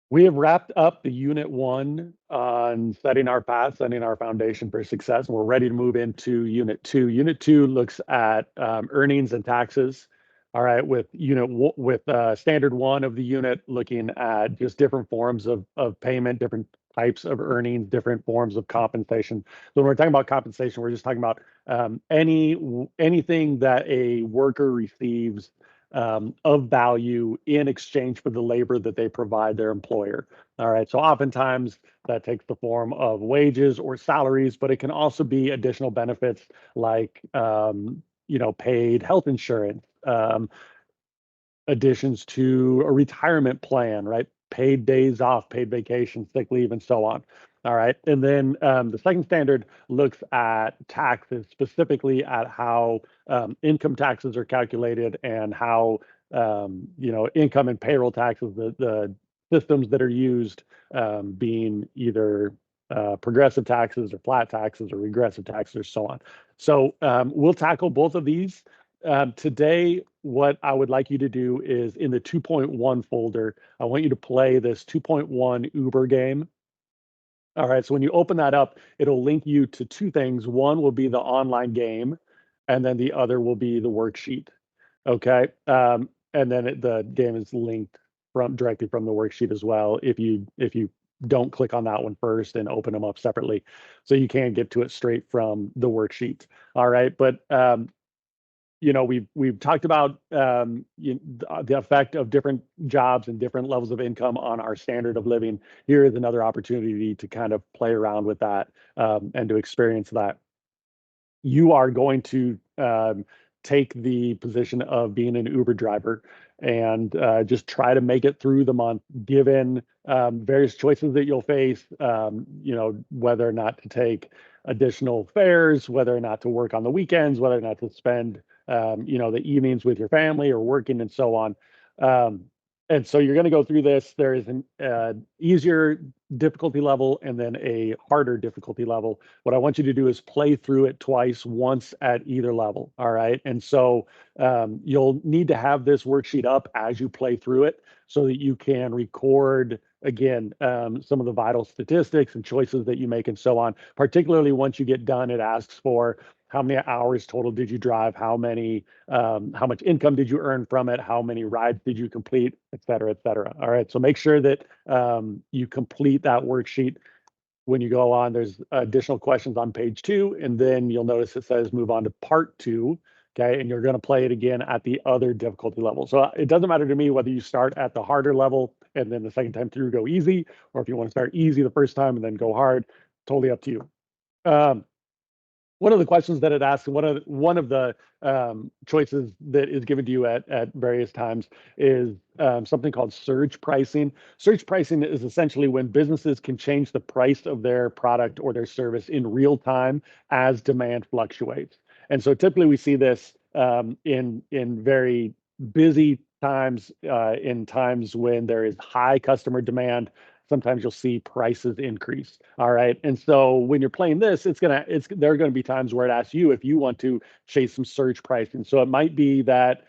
We have wrapped up the unit one on setting our path, setting our foundation for success, and we're ready to move into unit two. Unit two looks at earnings and taxes. All right, with standard one of the unit looking at just different forms of payment, different types of earnings, different forms of compensation. So when we're talking about compensation, we're just talking about anything that a worker receives of value in exchange for the labor that they provide their employer. All right. So oftentimes that takes the form of wages or salaries, but it can also be additional benefits like, paid health insurance, additions to a retirement plan, right? Paid days off, paid vacation, sick leave, and so on. All right. And then the second standard looks at taxes, specifically at how income taxes are calculated and how, income and payroll taxes, the systems that are used being either progressive taxes or flat taxes or regressive taxes or so on. So we'll tackle both of these. Today, what I would like you to do is in the 2.1 folder, I want you to play this 2.1 Uber game. All right, so when you open that up, it'll link you to two things. One will be the online game, and then the other will be the worksheet. Okay, and then the game is linked directly from the worksheet as well. If you don't click on that one first and open them up separately, so you can get to it straight from the worksheet. All right, but we've talked about the effect of different jobs and different levels of income on our standard of living. Here is another opportunity to kind of play around with that and to experience that. You are going to take the position of being an Uber driver and just try to make it through the month, given various choices that you'll face, whether or not to take additional fares, whether or not to work on the weekends, whether or not to spend, the evenings with your family or working and so on. Um, and so you're going to go through this. There is an easier difficulty level and then a harder difficulty level. What I want you to do is play through it twice, once at either level. All right. And so you'll need to have this worksheet up as you play through it so that you can record again some of the vital statistics and choices that you make and so on. Particularly once you get done, it asks for how many hours total did you drive, how much income did you earn from it, how many rides did you complete, et cetera, et cetera. All right. So make sure that you complete that worksheet. When you go on, there's additional questions on page 2, and then you'll notice it says move on to part 2. Okay, and you're going to play it again at the other difficulty level. So it doesn't matter to me whether you start at the harder level and then the second time through go easy, or if you want to start easy the first time and then go hard. Totally up to you. Um, one of the questions that it asks, one of the choices that is given to you at various times is something called surge pricing. Surge pricing is essentially when businesses can change the price of their product or their service in real time as demand fluctuates. And so typically we see this in very busy times, in times when there is high customer demand. Sometimes you'll see prices increase. All right. And so when you're playing this, there are going to be times where it asks you if you want to chase some surge pricing. So it might be that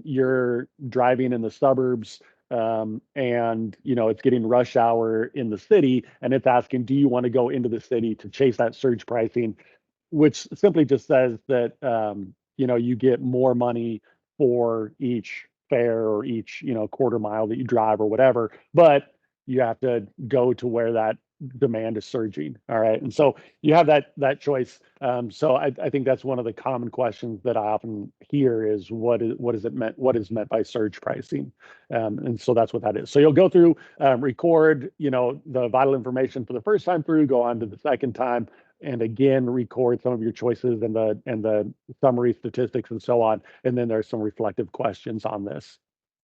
you're driving in the suburbs and it's getting rush hour in the city and it's asking, do you want to go into the city to chase that surge pricing, which simply just says that you get more money for each fare or each quarter mile that you drive or whatever, but you have to go to where that demand is surging. All right, and so you have that choice. So I think that's one of the common questions that I often hear is what is meant by surge pricing, and so that's what that is. So you'll go through, record the vital information for the first time through, go on to the second time, and again record some of your choices and the summary statistics and so on. And then there's some reflective questions on this.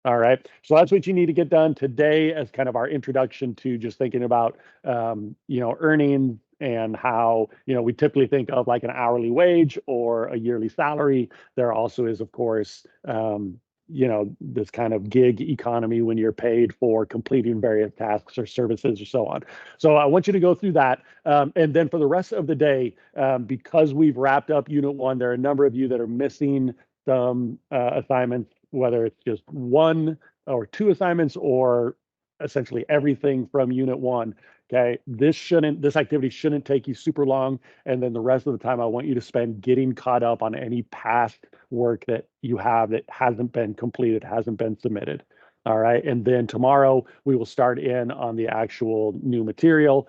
All right. So that's what you need to get done today as kind of our introduction to just thinking about, earnings and how, we typically think of like an hourly wage or a yearly salary. There also is, of course, this kind of gig economy when you're paid for completing various tasks or services or so on. So I want you to go through that. And then for the rest of the day, because we've wrapped up unit one, there are a number of you that are missing some assignments, whether it's just one or two assignments or essentially everything from unit one. Okay. This activity shouldn't take you super long. And then the rest of the time, I want you to spend getting caught up on any past work that you have that hasn't been completed, hasn't been submitted. All right. And then tomorrow we will start in on the actual new material.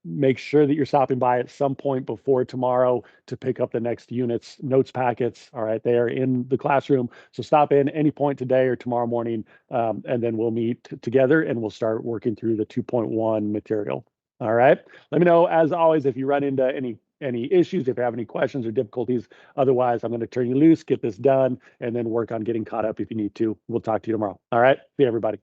Make sure that you're stopping by at some point before tomorrow to pick up the next unit's notes packets. All right. They are in the classroom. So stop in any point today or tomorrow morning, and then we'll meet together and we'll start working through the 2.1 material. All right. Let me know, as always, if you run into any issues, if you have any questions or difficulties. Otherwise, I'm going to turn you loose, get this done, and then work on getting caught up if you need to. We'll talk to you tomorrow. All right. See you, everybody.